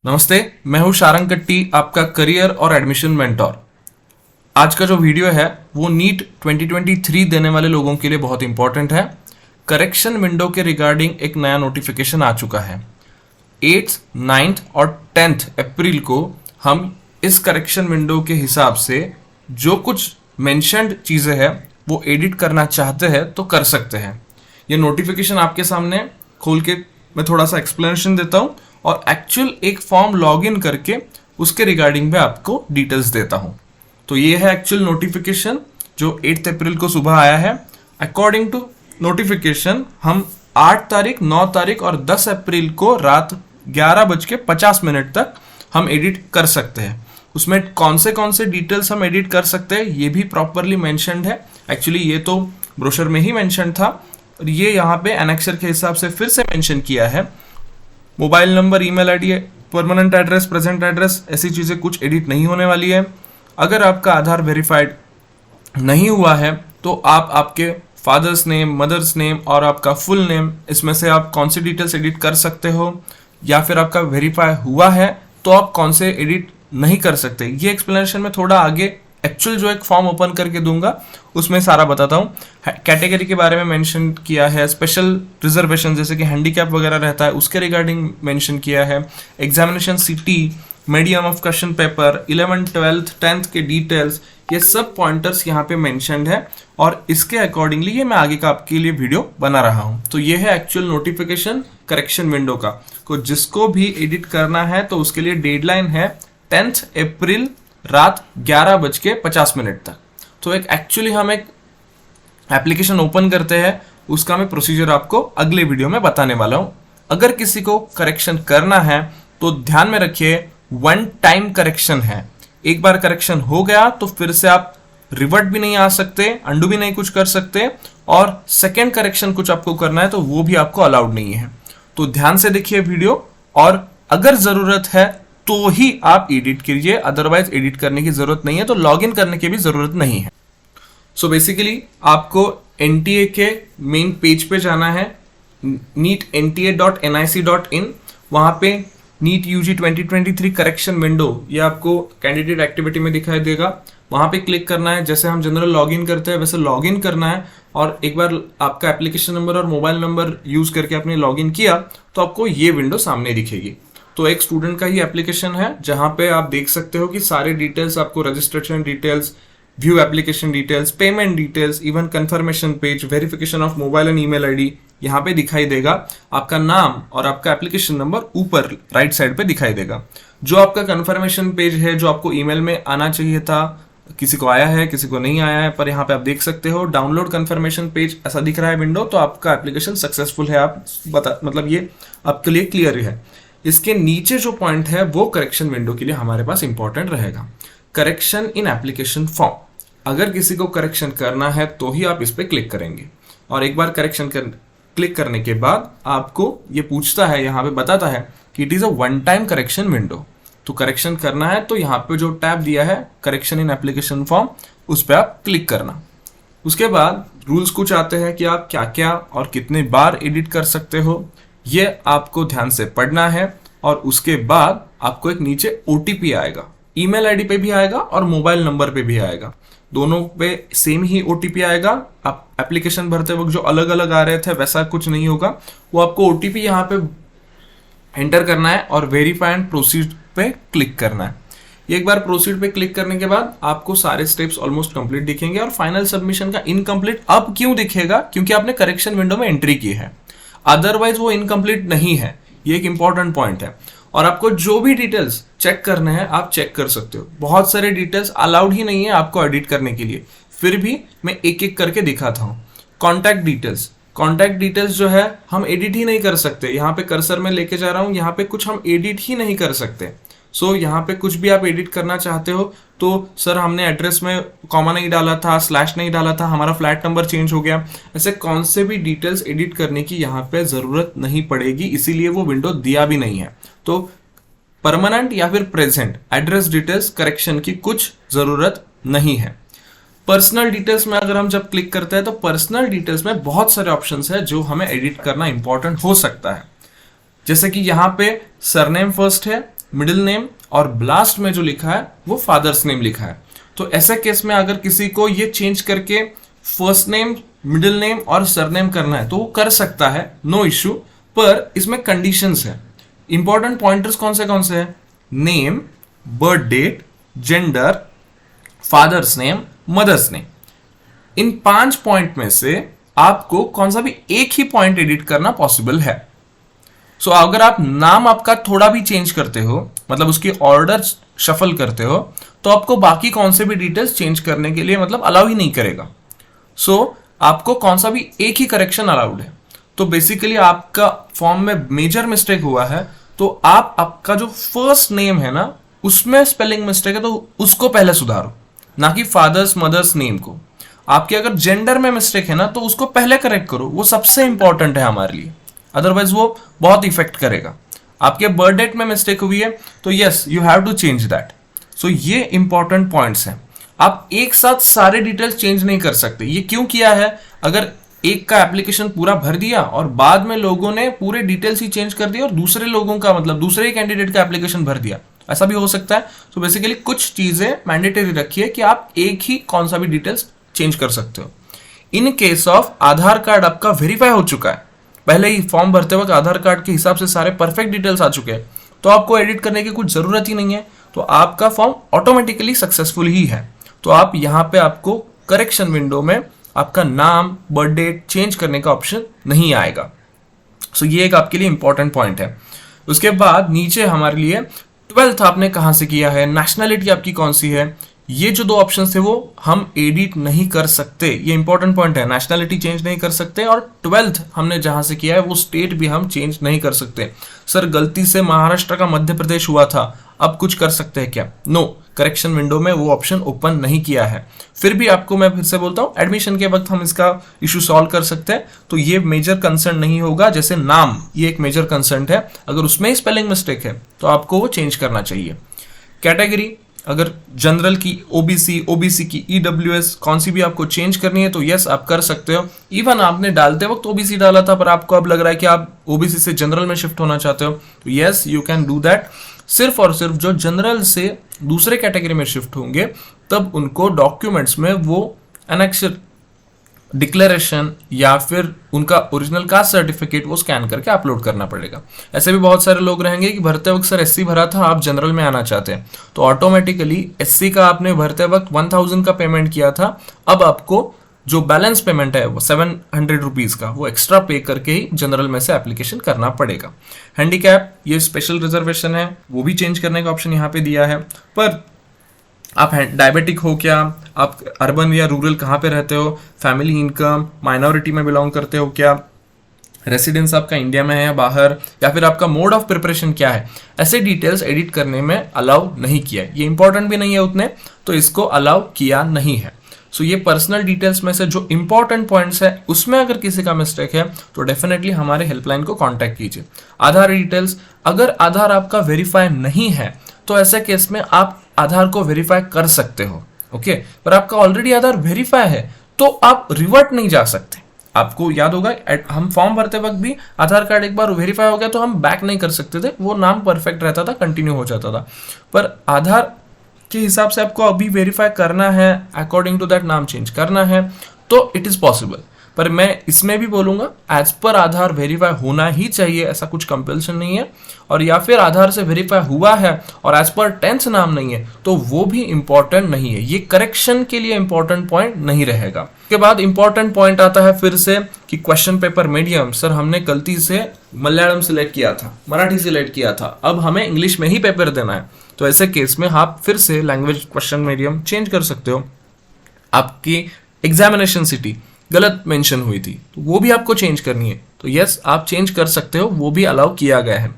नमस्ते, मैं हूं शारंग कट्टी, आपका करियर और एडमिशन मेंटोर। आज का जो वीडियो है वो नीट 2023 देने वाले लोगों के लिए बहुत इंपॉर्टेंट है। करेक्शन विंडो के रिगार्डिंग एक नया नोटिफिकेशन आ चुका है। 8th, 9th और 10th अप्रैल को हम इस करेक्शन विंडो के हिसाब से जो कुछ मेंशन्ड चीज़ें हैं वो एडिट करना चाहते हैं तो कर सकते हैं। ये नोटिफिकेशन आपके सामने खोल के मैं थोड़ा सा एक्सप्लेनेशन देता हूँ और एक्चुअल एक फॉर्म लॉगिन करके उसके रिगार्डिंग में आपको डिटेल्स देता हूँ। तो ये है एक्चुअल नोटिफिकेशन जो 8 अप्रैल को सुबह आया है। अकॉर्डिंग टू नोटिफिकेशन हम 8 तारीख, 9 तारीख और 10 अप्रैल को रात 11:50 तक हम एडिट कर सकते हैं। उसमें कौन से डिटेल्स हम एडिट कर सकते हैं ये भी प्रॉपरली मेंशन्ड है। एक्चुअली ये तो ब्रोशर में ही मेंशन था और ये यहाँ पे एनेक्सर के हिसाब से फिर से मेंशन किया है। Mobile number, email ID, permanent address, present address, ऐसी चीज़ें कुछ एडिट नहीं होने वाली है। अगर आपका आधार वेरीफाइड नहीं हुआ है तो आप आपके फादर्स नेम, मदर्स नेम और आपका फुल नेम, इसमें से आप कौन सी डिटेल्स एडिट कर सकते हो, या फिर आपका वेरीफाई हुआ है तो आप कौन से एडिट नहीं कर सकते। ये एक्सप्लेनेशन में थोड़ा आगे एक्चुअल जो एक फॉर्म ओपन करके दूंगा उसमें सारा बताता हूँ। कैटेगरी के बारे में मेंशन किया है, स्पेशल रिजर्वेशन जैसे कि हैंडीकैप वगैरह रहता है उसके रिगार्डिंग मेंशन किया है, examination city, medium of question paper, 11th, 12th, 10th के डिटेल्स, ये सब पॉइंटर्स यहाँ पे मेंशन्ड है और इसके अकॉर्डिंगली ये मैं आगे का आपके लिए वीडियो बना रहा हूँ। तो ये है एक्चुअल नोटिफिकेशन करेक्शन विंडो का। तो जिसको भी एडिट करना है तो उसके लिए डेडलाइन है 10th अप्रैल रात 11:50 तक। तो एक एक्चुअली हम एक एप्लीकेशन ओपन करते हैं, उसका मैं प्रोसीजर आपको अगले वीडियो में बताने वाला हूं। अगर किसी को करेक्शन करना है तो ध्यान में रखिए, वन टाइम करेक्शन है। एक बार करेक्शन हो गया तो फिर से आप रिवर्ट भी नहीं आ सकते, अंडू भी नहीं कुछ कर सकते, और सेकेंड करेक्शन कुछ आपको करना है तो वो भी आपको अलाउड नहीं है। तो ध्यान से देखिए वीडियो, और अगर जरूरत है तो ही आप एडिट कीजिए, अदरवाइज एडिट करने की जरूरत नहीं है। तो लॉगिन करने की भी जरूरत नहीं है। सो बेसिकली आपको एनटीए के मेन पेज पे जाना है, neetnta.nic.in। वहां पे नीट यूजी 2023 करेक्शन विंडो ये आपको कैंडिडेट एक्टिविटी में दिखाई देगा। वहां पे क्लिक करना है, जैसे हम जनरल लॉगिन करते हैं वैसे लॉगिन करना है, और एक बार आपका एप्लीकेशन नंबर और मोबाइल नंबर यूज करके आपने लॉगिन किया तो आपको ये विंडो सामने दिखेगी। तो एक स्टूडेंट का ही एप्लीकेशन है जहां पे आप देख सकते हो कि सारे डिटेल्स आपको, registration details, view application details, payment details, even confirmation page, verification of mobile and email ID यहाँ पे दिखाई देगा। आपका नाम और आपका एप्लीकेशन नंबर ऊपर राइट साइड पे दिखाई देगा। जो आपका कंफर्मेशन पेज है, जो आपको ईमेल में आना चाहिए था, किसी को आया है, किसी को नहीं आया है, पर यहाँ पे आप देख सकते हो डाउनलोड कंफर्मेशन पेज ऐसा दिख रहा है विंडो, तो आपका एप्लीकेशन सक्सेसफुल है। आप मतलब ये आपके लिए क्लियर है। इसके नीचे जो पॉइंट है वो करेक्शन विंडो के लिए हमारे पास इंपॉर्टेंट रहेगा। करेक्शन इन एप्लीकेशन फॉर्म, अगर किसी को करेक्शन करना है तो ही आप इस पे क्लिक करेंगे, और एक बार करेक्शन क्लिक करने के बाद आपको ये पूछता है, यहाँ पे बताता है कि it is a one time correction window. तो करेक्शन करना है तो यहाँ पे जो टैब दिया है करेक्शन इन एप्लीकेशन फॉर्म, उस पर आप क्लिक करना। उसके बाद रूल्स कुछ आते हैं कि आप क्या क्या और कितने बार एडिट कर सकते हो, ये आपको ध्यान से पढ़ना है। और उसके बाद आपको एक नीचे ओटीपी आएगा, ईमेल आईडी पे भी आएगा और मोबाइल नंबर पे भी आएगा, दोनों पे सेम ही ओटीपी आएगा। आप एप्लीकेशन भरते वक्त जो अलग अलग आ रहे थे वैसा कुछ नहीं होगा, वो आपको ओटीपी यहाँ पे एंटर करना है और वेरीफाई एंड प्रोसीड पे क्लिक करना है। एक बार प्रोसीड पे क्लिक करने के बाद आपको सारे स्टेप्स ऑलमोस्ट कंप्लीट दिखेंगे, और फाइनल सबमिशन का इनकम्प्लीट अब क्यों दिखेगा, क्योंकि आपने करेक्शन विंडो में एंट्री की है, अदरवाइज वो इनकम्प्लीट नहीं है। ये एक इंपॉर्टेंट पॉइंट है। और आपको जो भी डिटेल्स चेक करने हैं आप चेक कर सकते हो। बहुत सारे डिटेल्स अलाउड ही नहीं है आपको एडिट करने के लिए, फिर भी मैं एक एक करके दिखाता हूँ। कॉन्टैक्ट डिटेल्स जो है हम एडिट ही नहीं कर सकते। यहाँ पे कर्सर में लेके जा रहा हूँ, यहाँ पे कुछ हम एडिट ही नहीं कर सकते। सो यहाँ पे कुछ भी आप एडिट करना चाहते हो तो सर हमने एड्रेस में कॉमा नहीं डाला था, स्लैश नहीं डाला था, हमारा फ्लैट नंबर चेंज हो गया, ऐसे कौन से भी डिटेल्स एडिट करने की यहाँ पे जरूरत नहीं पड़ेगी, इसीलिए वो विंडो दिया भी नहीं है। तो परमानेंट या फिर प्रेजेंट एड्रेस डिटेल्स करेक्शन की कुछ जरूरत नहीं है। पर्सनल डिटेल्स में अगर हम जब क्लिक करते हैं तो पर्सनल डिटेल्स में बहुत सारे ऑप्शंस है जो हमें एडिट करना इंपॉर्टेंट हो सकता है। जैसे कि यहाँ पे सरनेम फर्स्ट है, मिडिल नेम और लास्ट में जो लिखा है वो फादर्स नेम लिखा है। तो ऐसे केस में अगर किसी को ये चेंज करके फर्स्ट नेम, मिडिल नेम और सरनेम करना है तो वो कर सकता है, नो इश्यू। पर इसमें कंडीशंस है। इंपॉर्टेंट पॉइंटर्स कौन से हैं? Name, birth date, gender, father's name, mother's name. इन 5 पॉइंट में से आपको कौन सा भी एक ही पॉइंट एडिट करना पॉसिबल है। सो अगर आप नाम आपका थोड़ा भी चेंज करते हो, मतलब उसकी ऑर्डर शफल करते हो, तो आपको बाकी कौन से भी डिटेल्स चेंज करने के लिए मतलब अलाउ ही नहीं करेगा। सो आपको कौन सा भी एक ही करेक्शन अलाउड है। तो बेसिकली आपका फॉर्म में मेजर मिस्टेक हुआ है, तो आपका जो फर्स्ट नेम है ना उसमें स्पेलिंग मिस्टेक है तो उसको पहले सुधारो, ना कि फादर्स मदर्स नेम को। आपके अगर जेंडर में मिस्टेक है ना तो उसको पहले करेक्ट करो, वो सबसे इंपॉर्टेंट है हमारे लिए, अदरवाइज वो बहुत इफेक्ट करेगा। आपके बर्थ डेट में मिस्टेक हुई है तो yes you have to change that. So ये इंपॉर्टेंट पॉइंट्स हैं। आप एक साथ सारे डिटेल्स चेंज नहीं कर सकते। ये क्यों किया है? अगर एक का एप्लीकेशन पूरा भर दिया और बाद में लोगों ने पूरे डिटेल्स ही चेंज कर दिया और दूसरे लोगों का मतलब दूसरे कैंडिडेट का एप्लीकेशन भर दिया, ऐसा भी हो सकता है। तो बेसिकली कुछ चीजें मैंडेटरी रखिए कि आप एक ही कौन सा भी डिटेल्स चेंज कर सकते हो। In case of Aadhaar card आपका वेरीफाई हो चुका है, पहले ही फॉर्म भरते वक्त आधार कार्ड के हिसाब से सारे परफेक्ट डिटेल्स आ चुके हैं, तो आपको एडिट करने की कुछ जरूरत ही नहीं है, तो आपका फॉर्म ऑटोमेटिकली सक्सेसफुल ही है। तो आप यहाँ पे आपको करेक्शन विंडो में आपका नाम, बर्थ डेट चेंज करने का ऑप्शन नहीं आएगा। सो ये एक आपके लिए इंपॉर्टेंट पॉइंट है। उसके बाद नीचे हमारे लिए 12th आपने कहाँ से किया है, नेशनैलिटी आपकी कौन सी है, ये जो 2 ऑप्शन थे वो हम एडिट नहीं कर सकते। ये इंपॉर्टेंट पॉइंट है, नेशनैलिटी चेंज नहीं कर सकते और 12th हमने जहां से किया है वो स्टेट भी हम चेंज नहीं कर सकते। सर गलती से महाराष्ट्र का मध्य प्रदेश हुआ था, अब कुछ कर सकते हैं क्या? नो, करेक्शन विंडो में वो ऑप्शन ओपन नहीं किया है। फिर भी आपको मैं फिर से बोलता हूँ, एडमिशन के वक्त हम इसका इशू सॉल्व कर सकते हैं, तो ये मेजर कंसर्न नहीं होगा। जैसे नाम, ये एक मेजर कंसर्न है, अगर उसमें ही स्पेलिंग मिस्टेक है तो आपको वो चेंज करना चाहिए। कैटेगरी, अगर जनरल की, ओबीसी की, ईडब्ल्यूएस कौन सी भी आपको चेंज करनी है तो यस आप कर सकते हो। इवन आपने डालते वक्त ओबीसी डाला था पर आपको अब लग रहा है कि आप ओबीसी से जनरल में शिफ्ट होना चाहते हो, तो yes you can do that. सिर्फ और सिर्फ जो जनरल से दूसरे कैटेगरी में शिफ्ट होंगे तब उनको डॉक्यूमेंट्स में वो एनेक्सर डिक्लेरेशन या फिर उनका ओरिजिनल कास्ट सर्टिफिकेट वो स्कैन करके अपलोड करना पड़ेगा। ऐसे भी बहुत सारे लोग रहेंगे कि भरते वक्त सर एससी भरा था, आप जनरल में आना चाहते हैं, तो ऑटोमेटिकली एससी का आपने भरते वक्त 1000 का पेमेंट किया था, अब आपको जो बैलेंस पेमेंट है वो 700 रुपीज का वो एक्स्ट्रा पे करके ही जनरल में से एप्लीकेशन करना पड़ेगा। हैंडीकैप, ये स्पेशल रिजर्वेशन है, वो भी चेंज करने का ऑप्शन यहाँ पे दिया है। पर आप डायबिटिक हो क्या, आप अर्बन या रूरल कहाँ पे रहते हो, फैमिली इनकम, माइनॉरिटी में बिलोंग करते हो क्या, रेसिडेंस आपका इंडिया में है या बाहर, या फिर आपका मोड ऑफ प्रिपरेशन क्या है, ऐसे डिटेल्स एडिट करने में अलाउ नहीं किया है। ये इंपॉर्टेंट भी नहीं है उतने, तो इसको अलाउ किया नहीं है। सो ये पर्सनल डिटेल्स में से जो इंपॉर्टेंट पॉइंट्स है उसमें अगर किसी का मिस्टेक है तो डेफिनेटली हमारे हेल्पलाइन को कांटेक्ट कीजिए। आधार डिटेल्स, अगर आधार आपका वेरीफाई नहीं है तो ऐसे केस में आप आधार को वेरीफाई कर सकते हो, ओके। पर आपका ऑलरेडी आधार वेरीफाई है तो आप रिवर्ट नहीं जा सकते। आपको याद होगा हम फॉर्म भरते वक्त भी आधार कार्ड एक बार वेरीफाई हो गया तो हम बैक नहीं कर सकते थे, वो नाम परफेक्ट रहता था, कंटिन्यू हो जाता था। पर आधार के हिसाब से आपको अभी वेरीफाई करना है, अकॉर्डिंग टू दैट नाम चेंज करना है, तो इट इज पॉसिबल। पर मैं इसमें भी बोलूंगा एज पर आधार वेरीफाई होना ही चाहिए, ऐसा कुछ कंपल्सन नहीं है। और या फिर आधार से वेरीफाई हुआ है और एज पर 10th नाम नहीं है तो वो भी इंपॉर्टेंट नहीं है, ये करेक्शन के लिए इंपॉर्टेंट पॉइंट नहीं रहेगा। उसके बाद इंपॉर्टेंट पॉइंट आता है फिर से कि क्वेश्चन पेपर मीडियम, सर हमने गलती से मलयालम सिलेक्ट किया था, मराठी सिलेक्ट किया था, अब हमें इंग्लिश में ही पेपर देना है, तो ऐसे केस में आप फिर से लैंग्वेज क्वेश्चन मीडियम चेंज कर सकते हो। आपकी एग्जामिनेशन सिटी गलत मेंशन हुई थी तो वो भी आपको चेंज करनी है, तो यस आप चेंज कर सकते हो, वो भी अलाउ किया गया है।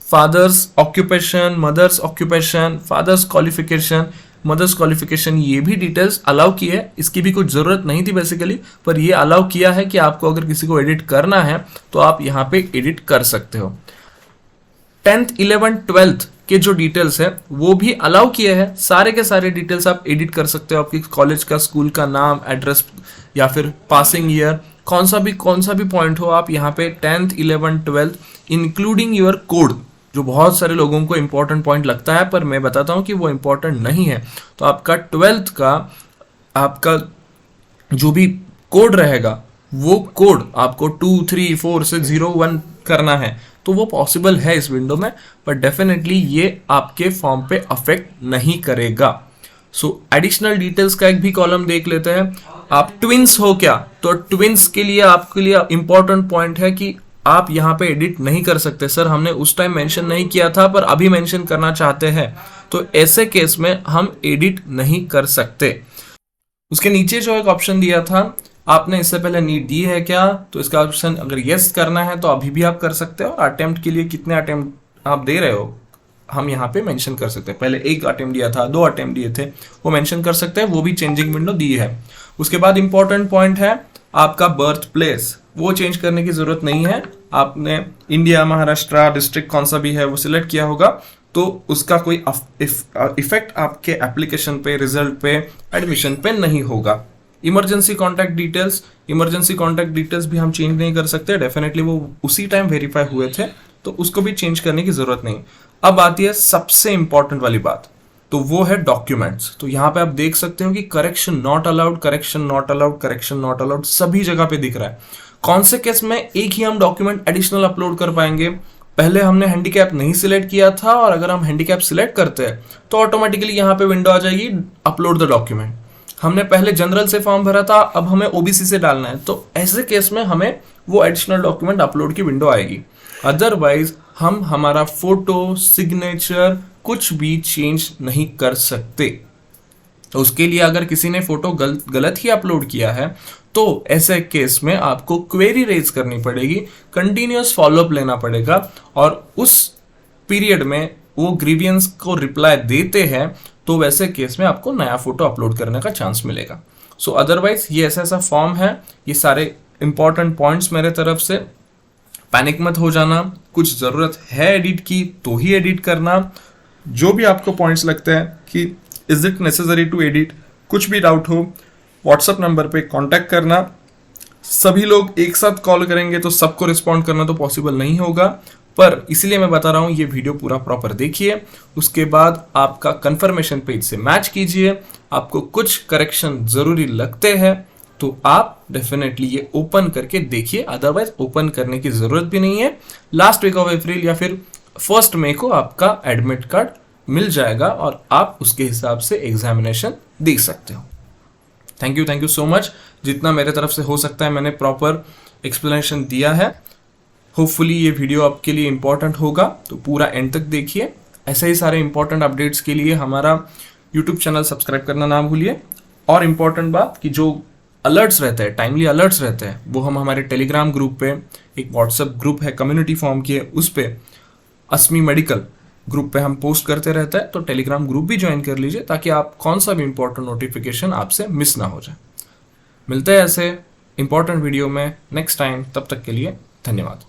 Father's occupation, mother's occupation, father's qualification, mother's qualification, ये भी डिटेल्स अलाउ की है। इसकी भी कुछ जरूरत नहीं थी बेसिकली, पर ये अलाउ किया है कि आपको अगर किसी को एडिट करना है तो आप यहाँ पे एडिट कर सकते हो। 10th 11th 12th के जो डिटेल्स है वो भी अलाउ किए हैं, सारे के सारे डिटेल्स आप एडिट कर सकते हो। आपकी कॉलेज का, स्कूल का नाम, एड्रेस या फिर पासिंग ईयर, कौन सा भी पॉइंट हो, आप यहाँ पे 10th 11th 12th including your code, जो बहुत सारे लोगों को इंपॉर्टेंट पॉइंट लगता है, पर मैं बताता हूँ कि वो इंपॉर्टेंट नहीं है। तो आपका 12th का आपका जो भी कोड रहेगा, वो कोड आपको 2, 3, 4 से 0, 1 करना है, तो वो पॉसिबल है इस विंडो में, पर डेफिनेटली ये आपके फॉर्म पे अफेक्ट नहीं करेगा। सो एडिशनल डिटेल्स का एक भी कॉलम देख लेते हैं। आप ट्विंस हो क्या, तो ट्विंस के लिए आपके लिए इंपॉर्टेंट पॉइंट है कि आप यहाँ पे एडिट नहीं कर सकते। सर हमने उस टाइम मेंशन नहीं किया था पर अभी मेंशन करना चाहते हैं, तो ऐसे केस में हम एडिट नहीं कर सकते। उसके नीचे जो एक ऑप्शन दिया था, आपने इससे पहले नीट दी है क्या, तो इसका ऑप्शन अगर यस करना है तो अभी भी आप कर सकते हो। अटेम्प्ट के लिए कितने अटेम्प्ट आप दे रहे हो हम यहाँ पे मेंशन कर सकते हैं। पहले 1 अटेम्प्ट दिया था, 2 अटेम्प्ट दिए थे, वो मेंशन कर सकते हैं, वो भी चेंजिंग विंडो दी है। उसके बाद इंपॉर्टेंट पॉइंट है आपका बर्थ प्लेस, वो चेंज करने की जरूरत नहीं है। आपने इंडिया, महाराष्ट्र, डिस्ट्रिक्ट कौन सा भी है वो सिलेक्ट किया होगा, तो उसका कोई इफेक्ट आपके एप्लीकेशन पे, रिजल्ट पे, एडमिशन पे नहीं होगा। इमरजेंसी कॉन्टैक्ट डिटेल्स भी हम चेंज नहीं कर सकते, डेफिनेटली वो उसी टाइम वेरीफाई हुए थे, तो उसको भी चेंज करने की जरूरत नहीं। अब आती है सबसे इंपॉर्टेंट वाली बात, तो वो है डॉक्यूमेंट्स। तो यहाँ पे आप देख सकते हो कि correction not allowed, correction not allowed, correction not allowed सभी जगह पे दिख रहा है। कौन से केस में एक ही हम डॉक्यूमेंट एडिशनल अपलोड कर पाएंगे, पहले हमने हैंडीकैप नहीं सिलेक्ट किया था, और अगर हम हैंडीकैप सिलेक्ट करते हैं तो ऑटोमेटिकली यहाँ पे विंडो आ जाएगी अपलोड द डॉक्यूमेंट। हमने पहले जनरल से फॉर्म भरा था, अब हमें ओबीसी से डालना है, तो ऐसे केस में हमें वो एडिशनल डॉक्यूमेंट अपलोड की विंडो आएगी। अदरवाइज हम हमारा फोटो, सिग्नेचर कुछ भी चेंज नहीं कर सकते। तो उसके लिए अगर किसी ने फोटो गलत ही अपलोड किया है, तो ऐसे केस में आपको क्वेरी रेज करनी पड़ेगी, कंटिन्यूअस फॉलोअप लेना पड़ेगा, और उस पीरियड में वो ग्रीवियंस को रिप्लाई देते हैं, तो वैसे केस में आपको नया फोटो अपलोड करने का चांस मिलेगा। सो अदरवाइज ये ऐसा फॉर्म है, ये सारे इंपॉर्टेंट पॉइंट्स मेरे तरफ से। पैनिक मत हो जाना, कुछ जरूरत है एडिट की तो ही एडिट करना। जो भी आपको पॉइंट्स लगते हैं कि is it necessary to edit, कुछ भी डाउट हो व्हाट्सएप नंबर पे कांटेक्ट करना। सभी लोग एक साथ कॉल करेंगे तो सबको रिस्पॉन्ड करना तो पॉसिबल नहीं होगा, पर इसलिए मैं बता रहा हूँ ये वीडियो पूरा प्रॉपर देखिए। उसके बाद आपका कंफर्मेशन पेज से मैच कीजिए, आपको कुछ करेक्शन जरूरी लगते हैं तो आप डेफिनेटली ये ओपन करके देखिए, अदरवाइज ओपन करने की जरूरत भी नहीं है। लास्ट वीक ऑफ अप्रैल या फिर 1 मई को आपका एडमिट कार्ड मिल जाएगा और आप उसके हिसाब से एग्जामिनेशन दे सकते हो। Thank you so much. जितना मेरे तरफ से हो सकता है मैंने प्रॉपर एक्सप्लेनेशन दिया है। होपफुली ये वीडियो आपके लिए इंपॉर्टेंट होगा, तो पूरा एंड तक देखिए। ऐसे ही सारे इंपॉर्टेंट अपडेट्स के लिए हमारा यूट्यूब चैनल सब्सक्राइब करना ना भूलिए। और इम्पॉर्टेंट बात कि जो अलर्ट्स रहते हैं, टाइमली अलर्ट्स रहते हैं, वो हम हमारे टेलीग्राम ग्रुप पे, एक व्हाट्सएप ग्रुप है कम्युनिटी फॉर्म की है, उस पे अस्मी मेडिकल ग्रुप पे हम पोस्ट करते रहते हैं, तो टेलीग्राम ग्रुप भी ज्वाइन कर लीजिए ताकि आप कौन सा भी इंपॉर्टेंट नोटिफिकेशन आपसे मिस ना हो जाए। मिलते हैं ऐसे इंपॉर्टेंट वीडियो में नेक्स्ट टाइम, तब तक के लिए धन्यवाद।